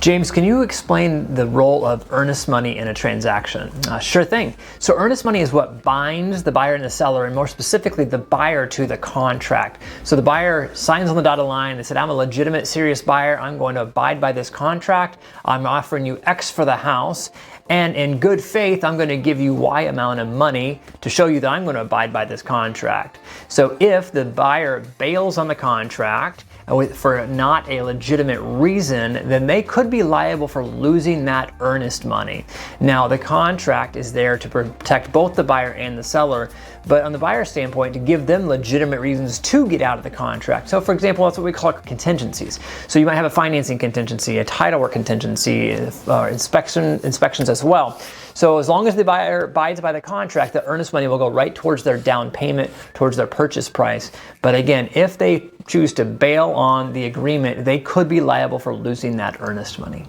James, can you explain the role of earnest money in a transaction? Sure thing. So earnest money is what binds the buyer and the seller, and more specifically the buyer to the contract. So the buyer signs on the dotted line. They said, I'm a legitimate, serious buyer. I'm going to abide by this contract. I'm offering you X for the house. And in good faith, I'm going to give you Y amount of money to show you that I'm going to abide by this contract. So if the buyer bails on the contract for not a legitimate reason, then they could be liable for losing that earnest money. Now, the contract is there to protect both the buyer and the seller, but on the buyer's standpoint, to give them legitimate reasons to get out of the contract. So for example, that's what we call contingencies. So you might have a financing contingency, a title work contingency, inspections as well. So as long as the buyer abides by the contract, the earnest money will go right towards their down payment, towards their purchase price. But again, if they choose to bail on the agreement, they could be liable for losing that earnest money.